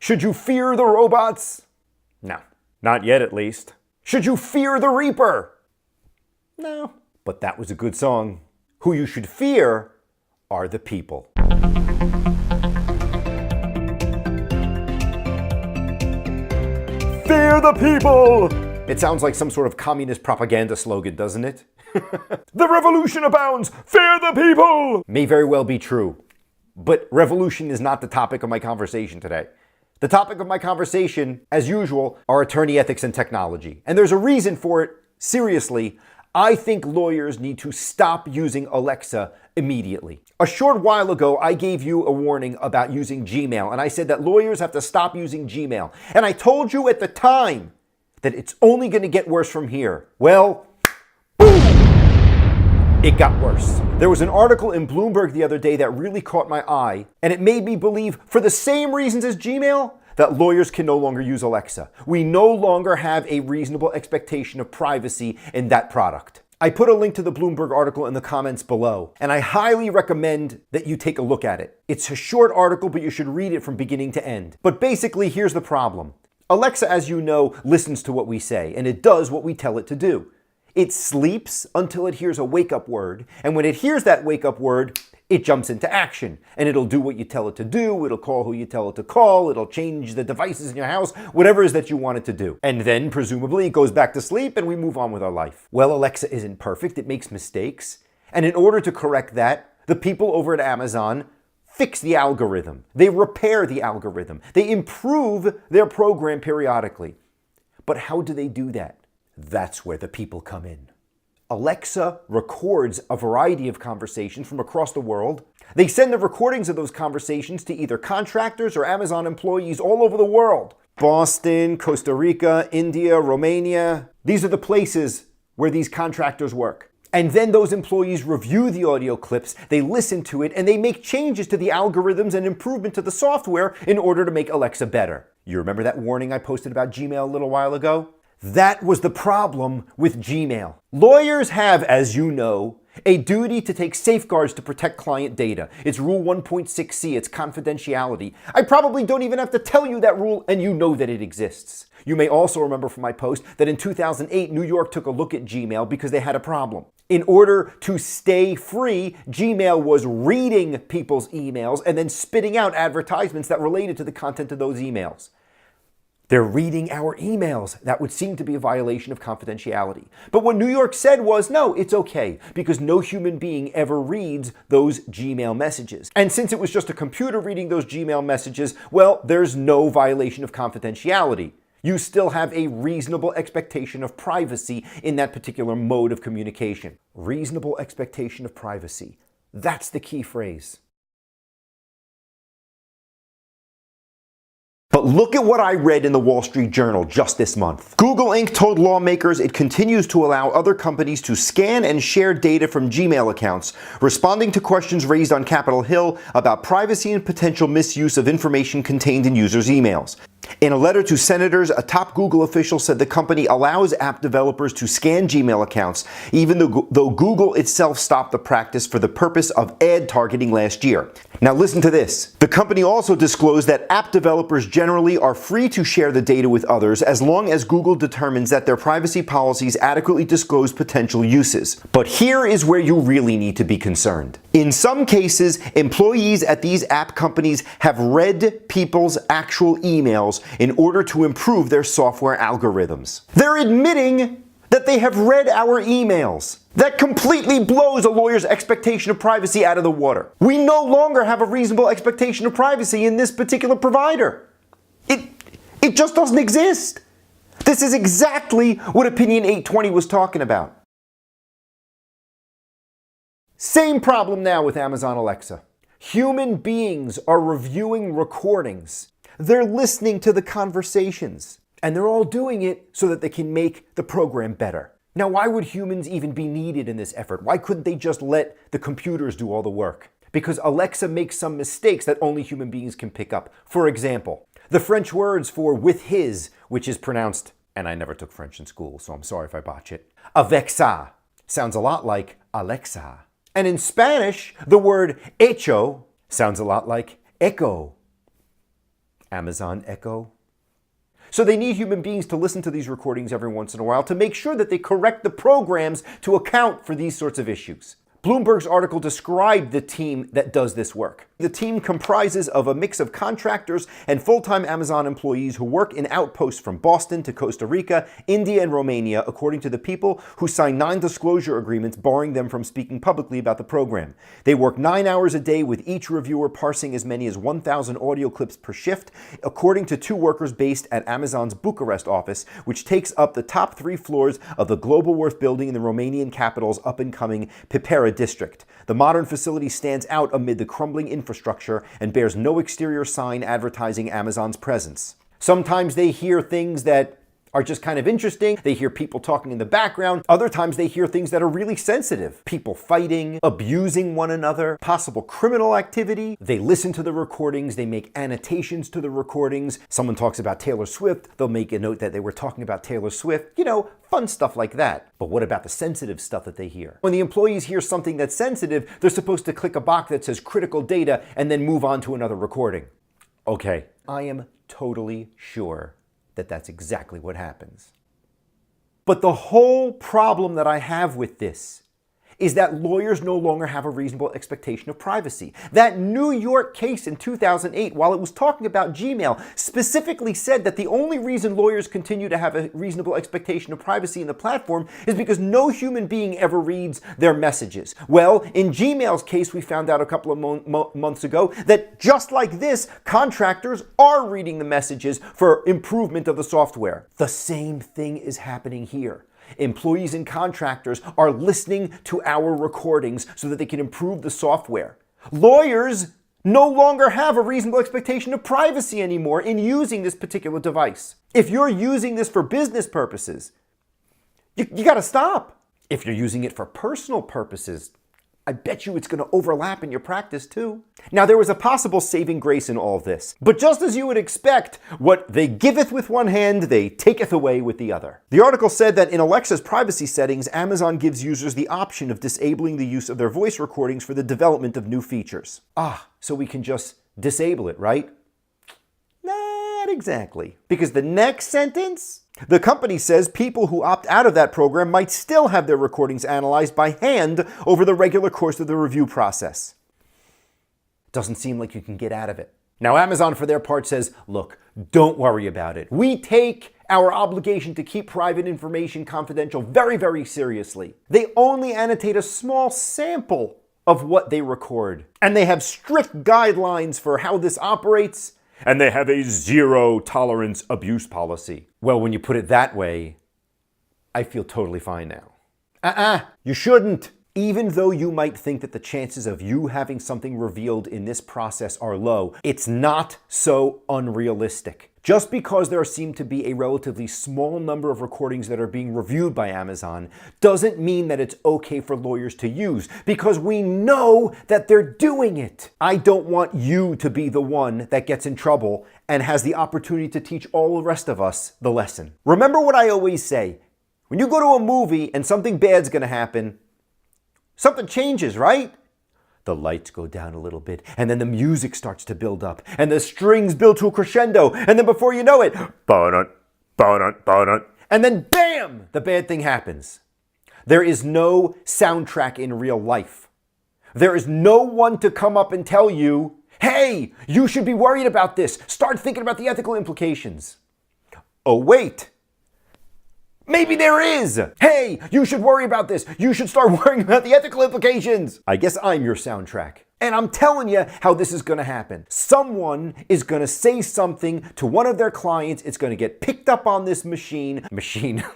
Should you fear the robots? No, not yet at least. Should you fear the Reaper? No, but that was a good song. Who you should fear are the people. Fear the people! It sounds like some sort of communist propaganda slogan, doesn't it? The revolution abounds! Fear the people! May very well be true, but revolution is not the topic of my conversation today. The topic of my conversation, as usual, are attorney ethics and technology. And there's a reason for it. Seriously, I think lawyers need to stop using Alexa immediately. A short while ago, I gave you a warning about using Gmail, and I said that lawyers have to stop using Gmail. And I told you at the time that it's only going to get worse from here. Well, boom! It got worse. There was an article in Bloomberg the other day that really caught my eye, and it made me believe, for the same reasons as Gmail, that lawyers can no longer use Alexa. We no longer have a reasonable expectation of privacy in that product. I put a link to the Bloomberg article in the comments below, and I highly recommend that you take a look at it. It's a short article, but you should read it from beginning to end. But basically, here's the problem. Alexa, as you know, listens to what we say, and it does what we tell it to do. It sleeps until it hears a wake-up word, and when it hears that wake-up word, it jumps into action, and it'll do what you tell it to do, it'll call who you tell it to call, it'll change the devices in your house, whatever it is that you want it to do. And then, presumably, it goes back to sleep and we move on with our life. Well, Alexa isn't perfect, it makes mistakes, and in order to correct that, the people over at Amazon fix the algorithm. They repair the algorithm. They improve their program periodically. But how do they do that? That's where the people come in. Alexa records a variety of conversations from across the world. They send the recordings of those conversations to either contractors or Amazon employees all over the world. Boston, Costa Rica, India, Romania. These are the places where these contractors work. And then those employees review the audio clips, they listen to it, and they make changes to the algorithms and improvement to the software in order to make Alexa better. You remember that warning I posted about Gmail a little while ago? That was the problem with Gmail. Lawyers have, as you know, a duty to take safeguards to protect client data. It's Rule 1.6c, it's confidentiality. I probably don't even have to tell you that rule, and you know that it exists. You may also remember from my post that in 2008, New York took a look at Gmail because they had a problem. In order to stay free, Gmail was reading people's emails and then spitting out advertisements that related to the content of those emails. They're reading our emails. That would seem to be a violation of confidentiality. But what New York said was, no, it's okay, because no human being ever reads those Gmail messages. And since it was just a computer reading those Gmail messages, well, there's no violation of confidentiality. You still have a reasonable expectation of privacy in that particular mode of communication. Reasonable expectation of privacy. That's the key phrase. But look at what I read in the Wall Street Journal just this month. Google Inc. told lawmakers it continues to allow other companies to scan and share data from Gmail accounts, responding to questions raised on Capitol Hill about privacy and potential misuse of information contained in users' emails. In a letter to senators, a top Google official said the company allows app developers to scan Gmail accounts, even though Google itself stopped the practice for the purpose of ad targeting last year. Now listen to this. The company also disclosed that app developers generally are free to share the data with others as long as Google determines that their privacy policies adequately disclose potential uses. But here is where you really need to be concerned. In some cases, employees at these app companies have read people's actual emails in order to improve their software algorithms. They're admitting that they have read our emails. That completely blows a lawyer's expectation of privacy out of the water. We no longer have a reasonable expectation of privacy in this particular provider. It just doesn't exist. This is exactly what Opinion 820 was talking about. Same problem now with Amazon Alexa. Human beings are reviewing recordings. They're listening to the conversations, and they're all doing it so that they can make the program better. Now, why would humans even be needed in this effort? Why couldn't they just let the computers do all the work? Because Alexa makes some mistakes that only human beings can pick up. For example, the French words for with his, which is pronounced, and I never took French in school, so I'm sorry if I botch it, avec ça, sounds a lot like Alexa. And in Spanish, the word hecho sounds a lot like echo. Amazon Echo. So they need human beings to listen to these recordings every once in a while to make sure that they correct the programs to account for these sorts of issues. Bloomberg's article described the team that does this work. The team comprises of a mix of contractors and full-time Amazon employees who work in outposts from Boston to Costa Rica, India, and Romania, according to the people who sign non-disclosure agreements barring them from speaking publicly about the program. They work 9 hours a day, with each reviewer parsing as many as 1,000 audio clips per shift, according to 2 workers based at Amazon's Bucharest office, which takes up the top 3 floors of the Globalworth building in the Romanian capital's up-and-coming Pipera district. The modern facility stands out amid the crumbling infrastructure and bears no exterior sign advertising Amazon's presence. Sometimes they hear things that are just kind of interesting. They hear people talking in the background. Other times they hear things that are really sensitive. People fighting, abusing one another, possible criminal activity. They listen to the recordings. They make annotations to the recordings. Someone talks about Taylor Swift. They'll make a note that they were talking about Taylor Swift. You know, fun stuff like that. But what about the sensitive stuff that they hear? When the employees hear something that's sensitive, they're supposed to click a box that says critical data and then move on to another recording. Okay, I am totally sure that that's exactly what happens. But the whole problem that I have with this is that lawyers no longer have a reasonable expectation of privacy. That New York case in 2008, while it was talking about Gmail, specifically said that the only reason lawyers continue to have a reasonable expectation of privacy in the platform is because no human being ever reads their messages. Well, in Gmail's case, we found out a couple of months ago that just like this, contractors are reading the messages for improvement of the software. The same thing is happening here. Employees and contractors are listening to our recordings so that they can improve the software. Lawyers no longer have a reasonable expectation of privacy anymore in using this particular device. If you're using this for business purposes, you gotta stop. If you're using it for personal purposes, I bet you it's going to overlap in your practice too. Now, there was a possible saving grace in all of this, but just as you would expect, what they giveth with one hand, they taketh away with the other. The article said that in Alexa's privacy settings, Amazon gives users the option of disabling the use of their voice recordings for the development of new features. So we can just disable it, right? Not exactly. Because the next sentence, the company says people who opt out of that program might still have their recordings analyzed by hand over the regular course of the review process. Doesn't seem like you can get out of it. Now, Amazon, for their part, says, look, don't worry about it. We take our obligation to keep private information confidential very, very seriously. They only annotate a small sample of what they record, and they have strict guidelines for how this operates, and they have a zero-tolerance abuse policy. Well, when you put it that way, I feel totally fine now. You shouldn't. Even though you might think that the chances of you having something revealed in this process are low, it's not so unrealistic. Just because there seem to be a relatively small number of recordings that are being reviewed by Amazon doesn't mean that it's okay for lawyers to use, because we know that they're doing it. I don't want you to be the one that gets in trouble and has the opportunity to teach all the rest of us the lesson. Remember what I always say, when you go to a movie and something bad's gonna happen, something changes, right? The lights go down a little bit, and then the music starts to build up, and the strings build to a crescendo, and then before you know it, and then bam, the bad thing happens. There is no soundtrack in real life. There is no one to come up and tell you, hey, you should be worried about this. Start thinking about the ethical implications. Oh, wait. Maybe there is. Hey, you should worry about this. You should start worrying about the ethical implications. I guess I'm your soundtrack. And I'm telling you how this is going to happen. Someone is going to say something to one of their clients. It's going to get picked up on this machine,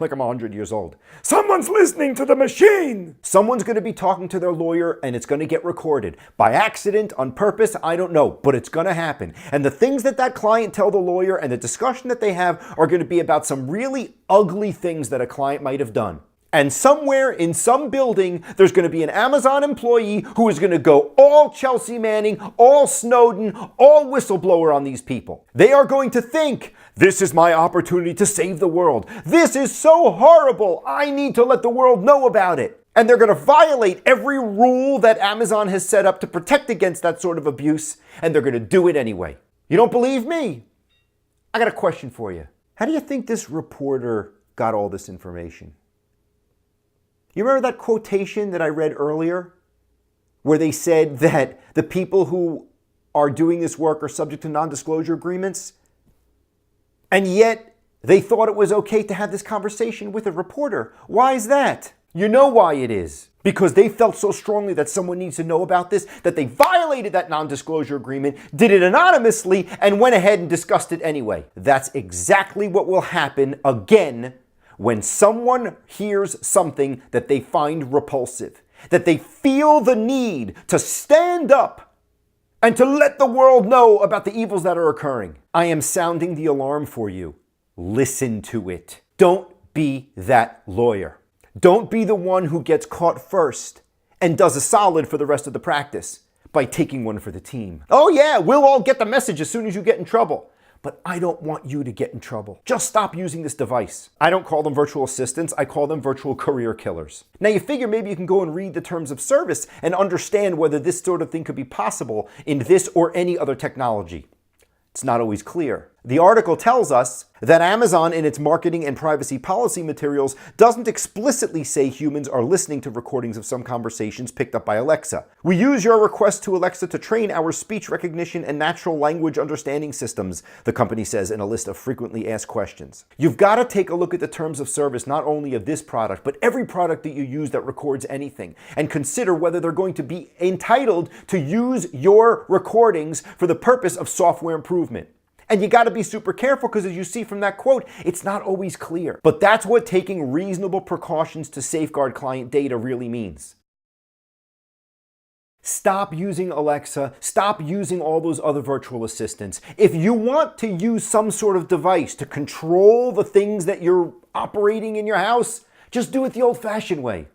like I'm 100 years old. Someone's listening to the machine. Someone's going to be talking to their lawyer, and it's going to get recorded. By accident, on purpose, I don't know, but it's going to happen. And the things that client tell the lawyer and the discussion that they have are going to be about some really ugly things that a client might have done. And somewhere in some building, there's going to be an Amazon employee who is going to go all Chelsea Manning, all Snowden, all whistleblower on these people. They are going to think, this is my opportunity to save the world. This is so horrible. I need to let the world know about it. And they're going to violate every rule that Amazon has set up to protect against that sort of abuse, and they're going to do it anyway. You don't believe me? I got a question for you. How do you think this reporter got all this information? You remember that quotation that I read earlier where they said that the people who are doing this work are subject to non-disclosure agreements? And yet they thought it was okay to have this conversation with a reporter. Why is that? You know why it is. Because they felt so strongly that someone needs to know about this, that they violated that non-disclosure agreement, did it anonymously, and went ahead and discussed it anyway. That's exactly what will happen again when someone hears something that they find repulsive, that they feel the need to stand up and to let the world know about the evils that are occurring. I am sounding the alarm for you. Listen to it. Don't be that lawyer. Don't be the one who gets caught first and does a solid for the rest of the practice by taking one for the team. Oh yeah, we'll all get the message as soon as you get in trouble. But I don't want you to get in trouble. Just stop using this device. I don't call them virtual assistants, I call them virtual career killers. Now you figure maybe you can go and read the terms of service and understand whether this sort of thing could be possible in this or any other technology. It's not always clear. The article tells us that Amazon, in its marketing and privacy policy materials, doesn't explicitly say humans are listening to recordings of some conversations picked up by Alexa. We use your request to Alexa to train our speech recognition and natural language understanding systems, the company says in a list of frequently asked questions. You've got to take a look at the terms of service not only of this product, but every product that you use that records anything, and consider whether they're going to be entitled to use your recordings for the purpose of software improvement. And you got to be super careful because, as you see from that quote, it's not always clear. But that's what taking reasonable precautions to safeguard client data really means. Stop using Alexa. Stop using all those other virtual assistants. If you want to use some sort of device to control the things that you're operating in your house, just do it the old-fashioned way.